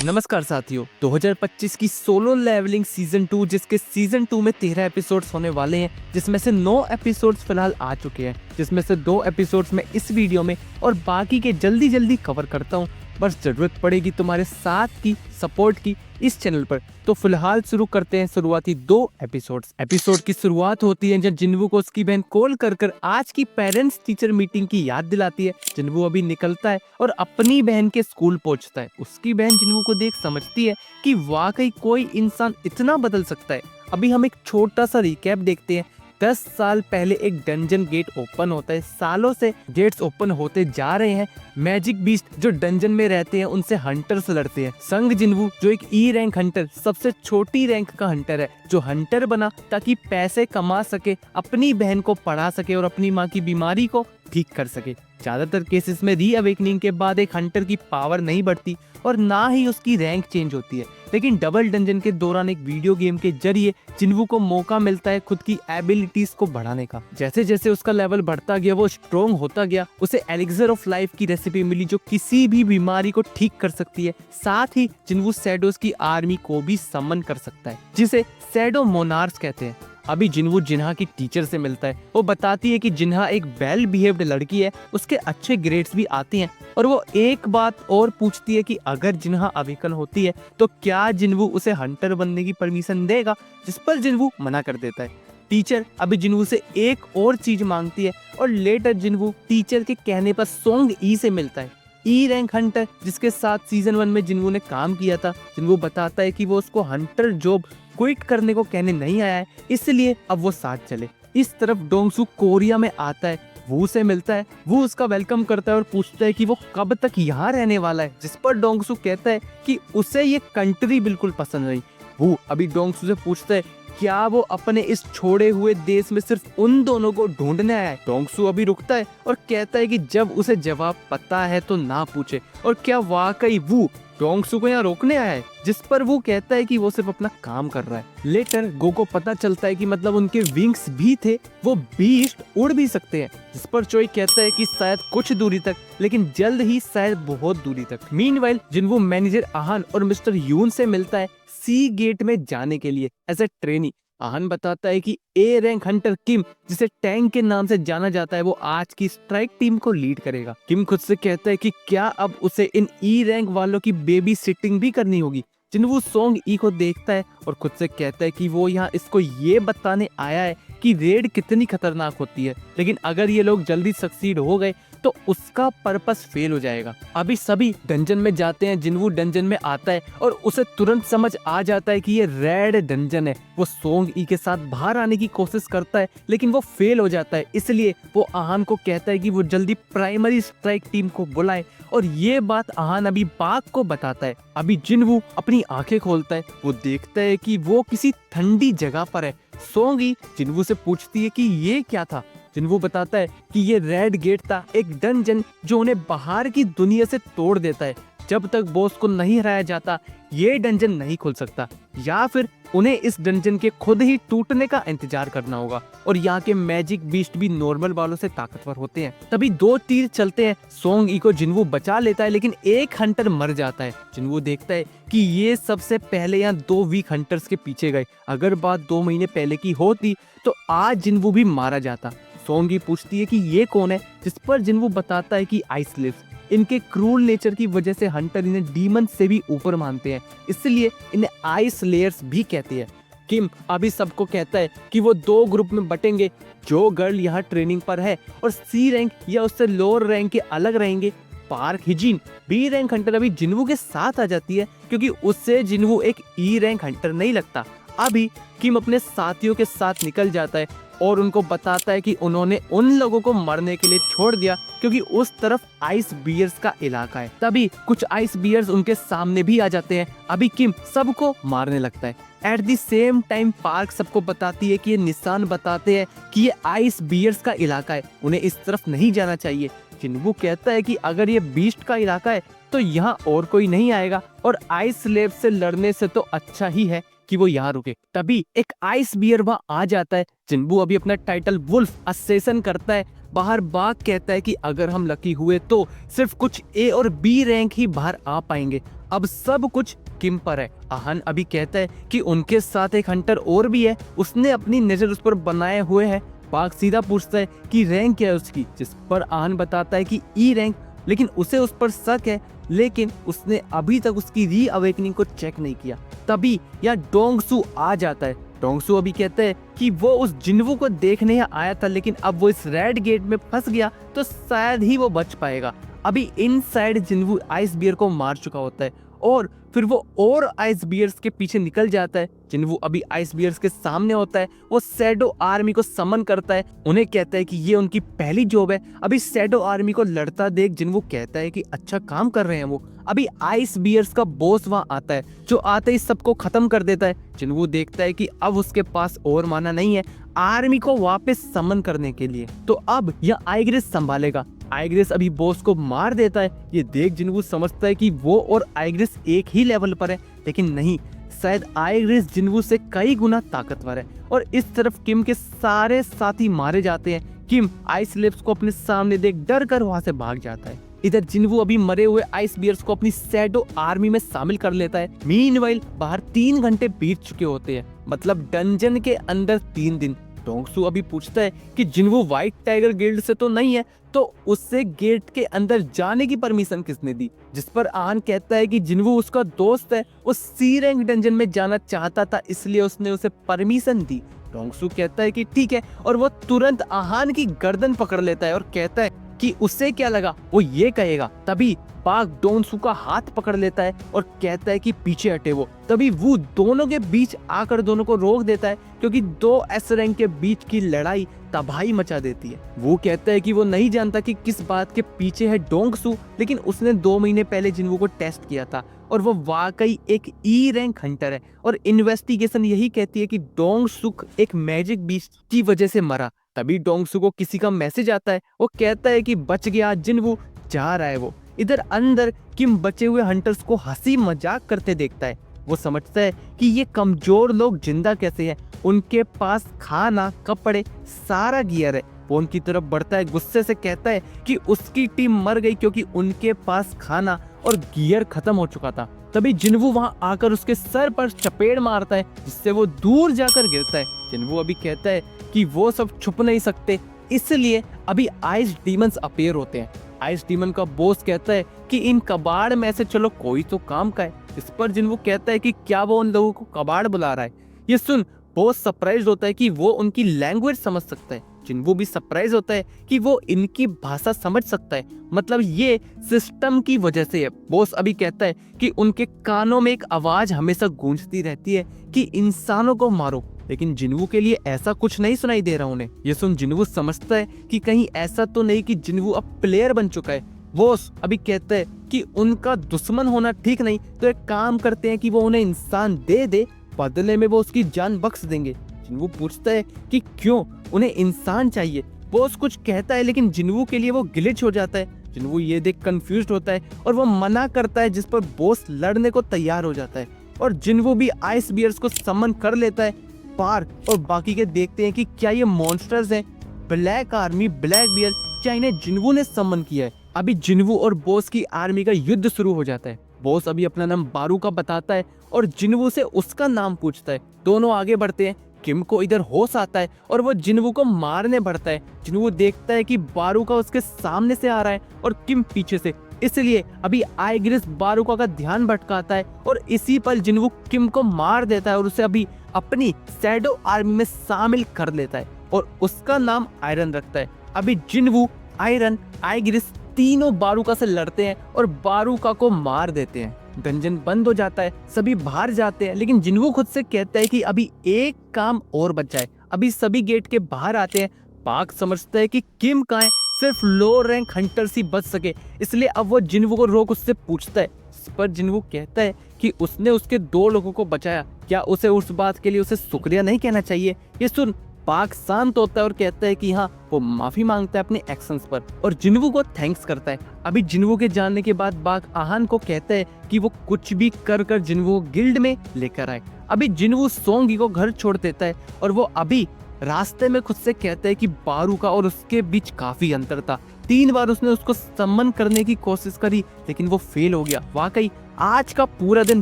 नमस्कार साथियों, 2025 की सोलो लेवलिंग सीजन 2 जिसके सीजन 2 में 13 एपिसोड्स होने वाले हैं, जिसमें से 9 एपिसोड्स फिलहाल आ चुके हैं, जिसमें से 2 एपिसोड्स में इस वीडियो में और बाकी के जल्दी कवर करता हूं। बस जरूरत पड़ेगी तुम्हारे साथ की, सपोर्ट की इस चैनल पर। तो फिलहाल शुरू करते हैं शुरुआती 2 एपिसोड्स। एपिसोड की शुरुआत होती है जब जिन्वू को उसकी बहन कॉल कर आज की पेरेंट्स टीचर मीटिंग की याद दिलाती है। जिन्वू अभी निकलता है और अपनी बहन के स्कूल पहुंचता है। उसकी बहन जिन्वू को देख समझती है कि वाकई कोई इंसान इतना बदल सकता है। अभी हम एक छोटा सा रिकैप देखते हैं। 10 साल पहले एक डंजन गेट ओपन होता है। सालों से गेट्स ओपन होते जा रहे हैं। मैजिक बीस्ट जो डंजन में रहते हैं उनसे हंटर्स लड़ते हैं। संग जिन्वू जो एक ई रैंक हंटर, सबसे छोटी रैंक का हंटर है, जो हंटर बना ताकि पैसे कमा सके, अपनी बहन को पढ़ा सके और अपनी माँ की बीमारी को ठीक कर सके। ज्यादातर केसेस में री अवेकनिंग के बाद एक हंटर की पावर नहीं बढ़ती और ना ही उसकी रैंक चेंज होती है, लेकिन डबल डंजन के दौरान एक वीडियो गेम के जरिए जिन्वू को मौका मिलता है खुद की एबिलिटीज को बढ़ाने का। जैसे जैसे उसका लेवल बढ़ता गया, वो स्ट्रॉन्ग होता गया। उसे एलिक्सर ऑफ लाइफ की रेसिपी मिली जो किसी भी बीमारी को ठीक कर सकती है। साथ ही जिन्वू शैडोज की आर्मी को भी समन कर सकता है, जिसे शैडो मोनार्क्स कहते हैं। अभी जिन्वू जिन्हा की टीचर से मिलता है। वो बताती है कि जिन्हा एक वेल बिहेव्ड लड़की है, उसके अच्छे ग्रेड्स भी आते हैं। और वो एक बात और पूछती है कि अगर जिन्हा अवेकन होती है तो क्या जिन्वू उसे हंटर बनने की परमिशन देगा, जिस पर जिन्वू मना कर देता है। टीचर अभी जिन्वू से एक और चीज मांगती है और लेटर जिन्वू टीचर के कहने पर सोंग ई से मिलता है। ई रैंक हंटर जिसके साथ सीजन 1 में जिन्वू ने काम किया था। जिन्वू बताता है कि वो उसको हंटर जॉब क्विट करने को कहने नहीं आया है, इसलिए अब वो साथ चले। इस तरफ डोंगसू कोरिया में आता है, वू से मिलता है। वो उसका वेलकम करता है और पूछता है कि वो कब तक यहाँ रहने वाला है, जिस पर डोंगसू कहता है कि उसे ये कंट्री बिल्कुल पसंद नहीं। वो अभी डोंगसू से पूछता है क्या वो अपने इस छोड़े हुए देश में सिर्फ उन दोनों को ढूंढने आया है। डोंगसू अभी रुकता है और कहता है कि जब उसे जवाब पता है तो ना पूछे, और क्या वाकई वो डोंगसू को यहाँ रोकने आया है, जिस पर वो कहता है कि वो सिर्फ अपना काम कर रहा है। लेटर गो को पता चलता है कि मतलब उनके विंग्स भी थे, वो बीस्ट उड़ भी सकते हैं, जिस पर चोई कहता है कि शायद कुछ दूरी तक, लेकिन जल्द ही शायद बहुत दूरी तक। मीनवाइल जिन्वू मैनेजर आहान और मिस्टर यून से मिलता है सी गेट में जाने के लिए एज ए ट्रेनी। आहान बताता है कि ए रैंक हंटर किम, जिसे टैंक के नाम से जाना जाता है, वो आज की स्ट्राइक टीम को लीड करेगा। किम खुद से कहता है कि क्या अब उसे इन ई रैंक वालों की बेबी सिटिंग भी करनी होगी। जिन्वू सोंग ई को देखता है और खुद से कहता है कि वो यहाँ इसको ये बताने आया है कि रेड कितनी खतरनाक होती है, लेकिन अगर ये लोग जल्दी सक्सीड हो गए तो उसका पर्पस फेल हो जाएगा। अभी सभी डंजन में जाते हैं। जिन्वू डंजन में आता है और उसे तुरंत समझ आ जाता है कि ये रेड डंजन है। वो सोंग ई के साथ बाहर आने की कोशिश करता है, लेकिन वो फेल हो जाता है। इसलिए वो आहान को कहता है कि वो जल्दी प्राइमरी स्ट्राइक टीम को बुलाए, और ये बात आहान अभी बाग को बताता है। अभी जिन्वू अपनी आंखें खोलता है। वो देखता है कि वो किसी ठंडी जगह पर है। सोंग ई जिन्वू से पूछती है कि ये क्या था। जिन्वू बताता है कि ये रेड गेट था, एक डंजन जो उन्हें बाहर की दुनिया से तोड़ देता है। जब तक बॉस को नहीं हराया जाता ये डंजन नहीं खुल सकता, या फिर उन्हें इस डंजन के खुद ही टूटने का इंतजार करना होगा। और यहाँ के मैजिक बीस्ट भी नॉर्मल वालों से ताकतवर होते हैं। तभी 2 तीर चलते हैं। सोंग ई को जिन्वू बचा लेता है, लेकिन एक हंटर मर जाता है। जिन्वू देखता है कि ये सबसे पहले यहाँ 2 वीक हंटर्स के पीछे गए। अगर बात 2 महीने पहले की होती तो आज जिन्वू भी मारा जाता। सोंग ई पूछती है कि ये कौन है, जिस पर जिन्वू बताता है कि आइस लिव्स। इनके क्रूल नेचर की वजह से हंटर इन्हें डीमन से भी ऊपर मानते हैं, इसलिए इन्हें आइस लेयर्स भी कहते हैं। किम अभी सबको कहता है कि वो 2 ग्रुप में बटेंगे। जो गर्ल यहाँ ट्रेनिंग पर है और सी रैंक या उससे लोअर रैंक के अलग रहेंगे। पार्क हिजिन बी रैंक हंटर अभी जिन्वू के साथ आ जाती है, क्योंकि उससे जिन्वू एक ई रैंक हंटर नहीं लगता। अभी किम अपने साथियों के साथ निकल जाता है और उनको बताता है कि उन्होंने उन लोगों को मरने के लिए छोड़ दिया क्योंकि उस तरफ आइस बियर्स का इलाका है। तभी कुछ आइस बियर्स उनके सामने भी आ जाते हैं। अभी किम सबको मारने लगता है। At the same time park सबको बताती है कि ये निशान बताते हैं कि ये आइस बियर्स का इलाका है, उन्हें इस तरफ नहीं जाना चाहिए। जिन्वू कहता है कि अगर ये बीस्ट का इलाका है तो यहाँ और कोई नहीं आएगा, और आइस लेब से लड़ने से तो अच्छा ही है कि वो यहाँ रुके। तभी एक आइस बियर वहाँ आ जाता है। जिन्वू अभी अपना टाइटल वुल्फ असेसन करता है। बाहर बाग कहता है कि अगर हम लकी हुए तो सिर्फ कुछ ए और बी रैंक ही बाहर आ पाएंगे। अब सब कुछ किम पर है। आहान अभी कहता है कि उनके साथ एक हंटर और भी है, उसने अपनी नजर उस पर बनाए हुए है। पाक सीधा पूछता है कि रैंक क्या है उसकी, जिस पर आहान बताता है कि ई रैंक, लेकिन उसे उस पर शक है, लेकिन उसने अभी तक उसकी री अवेकनिंग को चेक नहीं किया। तभी यहाँ डोंगसू आ जाता है। डोंगसू अभी कहता है कि वो उस जिन्वू को देखने आया था, लेकिन अब वो इस रेड गेट में फंस गया तो शायद ही वो बच पाएगा। अभी इनसाइड जिन्वू आइस बियर को मार चुका होता है और फिर वो और आइस बियर्स के पीछे निकल जाता है। जिन्वू अभी आइस बियर्स के सामने होता है, वो शैडो आर्मी को समन करता है, उन्हें कहता है कि ये उनकी पहली जॉब है। अभी शैडो आर्मी को लड़ता देख जिन्वू कहता है कि अच्छा काम कर रहे हैं वो। अभी आइस बियर्स का बॉस वहां आता है, जो आते ही सबको खत्म कर देता है। जिन्वू देखता है कि अब उसके पास और माना नहीं है आर्मी को वापस समन करने के लिए, तो अब यह आइग्रेस संभालेगा। आइग्रेस अभी बॉस को मार देता है। ये देख जिन्वू समझता है कि वो और आइग्रेस एक ही लेवल पर है, लेकिन नहीं, शायद आइग्रेस जिन्वू से कई गुना ताकतवर है। और इस तरफ किम के सारे साथी मारे जाते हैं। किम आइस लिप्स को अपने सामने देख डर कर वहां से भाग जाता है। इधर जिन्वू अभी मरे हुए आइस बियर्स को अपनी शैडो आर्मी में शामिल कर लेता है। मीनवाइल बाहर 3 घंटे बीत चुके होते हैं, मतलब डंजन के अंदर 3 दिन। डोंगसू अभी पूछता है कि जिन्वू व्हाइट टाइगर गिल्ड से तो नहीं है, तो उससे गेट के अंदर जाने की परमिशन किसने दी? जिस पर आहान कहता है कि जिन्वू उसका दोस्त है, वो सी रैंक डंजन में जाना चाहता था, इसलिए उसने उसे परमिशन दी। डोंगसू कहता है कि ठीक है, और वो तुरंत आहान की गर्दन पकड़ लेता है और कहता है कि उससे क्या लगा, वो ये कहेगा। तभी पाक डोंगसू का हाथ पकड़ लेता है और कहता है कि पीछे हटे वो। तभी वो दोनों के बीच आकर दोनों को रोक देता है, क्योंकि 2 एस रैंक के बीच की लड़ाई तबाही मचा देती है। वो कहता है कि वो नहीं जानता कि किस बात के पीछे है डोंगसू, लेकिन उसने 2 महीने पहले जिन्वू को टेस्ट किया था और वो वाकई एक ई रैंक हंटर है। और इन्वेस्टिगेशन यही कहती है कि डोंगसुक एक मैजिक बीस्ट की वजह से मरा। तभी डोंगसू को किसी का मैसेज आता है, वो कहता है कि बच गया, जिन्वू जा रहा है वो। इधर अंदर किम बचे हुए हंटर्स को हंसी मजाक करते देखता है। वो समझता है कि ये कमजोर लोग जिंदा कैसे हैं, उनके पास खाना, कपड़े, सारा गियर है। वो उनकी तरफ बढ़ता है, गुस्से से कहता है कि उसकी टीम मर गई क्योंकि उनके पास खाना और गियर खत्म हो चुका था। तभी जिन्वू वहां आकर उसके सर पर चपेट मारता है, जिससे वो दूर जाकर गिरता है। जिन्वू अभी कहता है कि वो सब छुप नहीं सकते, इसलिए अभी आइस डीमंस अपीयर होते हैं। आइस डीमन का बॉस कहता है कि इन कबाड़ में से चलो कोई तो काम का है। इस पर जिन्वू कहता है कि क्या वो उन लोगों को कबाड़ बुला रहा है। ये सुन बॉस सरप्राइज होता है कि वो उनकी लैंग्वेज समझ सकता है। जिन्वू भी सरप्राइज होता है कि वो इनकी भाषा समझ सकता है, मतलब ये सिस्टम की वजह से है। बॉस अभी कहता है कि उनके कानों में एक आवाज हमेशा गूंजती रहती है कि इंसानों को मारो, लेकिन जिन्वू के लिए ऐसा कुछ नहीं सुनाई दे रहा उन्हें। ये सुन जिन्वू समझता है कि कहीं ऐसा तो नहीं कि जिन्वू अब प्लेयर बन चुका है। बॉस अभी कहता है कि उनका दुश्मन होना ठीक नहीं, तो एक काम करते हैं कि वो उन्हें इंसान दे दे, बदले में वो उसकी जान बख्श देंगे। जिन्वू पूछता है कि क्यों उन्हें इंसान चाहिए। बॉस कुछ कहता है, लेकिन जिन्वू के लिए वो ग्लिच हो जाता है। जिन्वू ये देख कंफ्यूज्ड होता है और वो मना करता है, जिस पर बॉस लड़ने को तैयार हो जाता है। और जिन्वू भी आइस बियर्स को समन कर लेता है। पार्क और बाकी के देखते हैं कि क्या ये मॉन्स्टर्स हैं, ब्लैक आर्मी, ब्लैक बियर, क्या इन्हें जिन्वू ने समन किया है। अभी जिन्वू और बॉस की आर्मी का युद्ध शुरू हो जाता है। बॉस अभी अपना नाम बारू का बताता है और जिन्वू से उसका नाम पूछता है। दोनों आगे बढ़ते हैं। किम को इधर होश आता है और वो जिन्वू को मारने बढ़ता है। जिन्वू देखता है कि बारूका का उसके सामने से आ रहा है और किम पीछे से, इसलिए अभी आइग्रेस बारूका का ध्यान भटकाता है और इसी पर जिन्वू किम को मार देता है और उसे अभी अपनी शैडो आर्मी में शामिल कर लेता है और उसका नाम आयरन रखता है। अभी जिन्वू, आयरन, आइग्रेस तीनों बारूका से लड़ते हैं और बारूका को मार देते हैं। डंजन बंद हो जाता है, सभी बाहर जाते हैं, लेकिन जिन्वू खुद से कहता है कि अभी एक काम और बचा है। अभी सभी गेट के बाहर आते हैं। पाक समझता है कि किम कहाँ है, सिर्फ लो रैंक हंटर्स ही बच सके, इसलिए अब वो जिन्वू को रोक उससे पूछता है। इस पर जिन्वू कहता है कि उसने उसके 2 लोगों को बचाया, क्या उसे उस बात के लिए उसे शुक्रिया नहीं कहना चाहिए। ये सुन पाक शांत होता है और कहता है कि हाँ, वो माफी मांगता है अपने एक्शंस पर और जिन्वू को थैंक्स करता है। अभी जिन्वू के जाने के बाद बाग आहान को कहता है कि वो कुछ भी कर कर जिन्वू गिल्ड में लेकर आए। अभी जिन्वू सोंगी को घर छोड़ देता है और वो अभी रास्ते में खुद से कहता है कि बारूका और उसके बीच काफी अंतर था। 3 बार उसने उसको सम्मन करने की कोशिश करी, लेकिन वो फेल हो गया। वाकई आज का पूरा दिन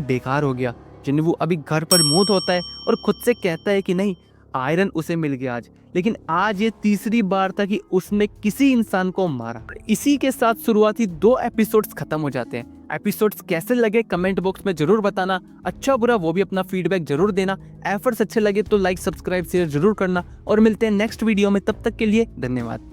बेकार हो गया। जिन्वू अभी घर पर मुंह धोता है और खुद से कहता है कि नहीं, आयरन उसे मिल गया आज, लेकिन आज ये तीसरी बार था कि उसने किसी इंसान को मारा। इसी के साथ शुरुआती 2 एपिसोड्स खत्म हो जाते हैं। एपिसोड्स कैसे लगे कमेंट बॉक्स में जरूर बताना, अच्छा बुरा वो भी अपना फीडबैक जरूर देना। एफर्ट्स अच्छे लगे तो लाइक सब्सक्राइब शेयर जरूर करना और मिलते हैं नेक्स्ट वीडियो में। तब तक के लिए धन्यवाद।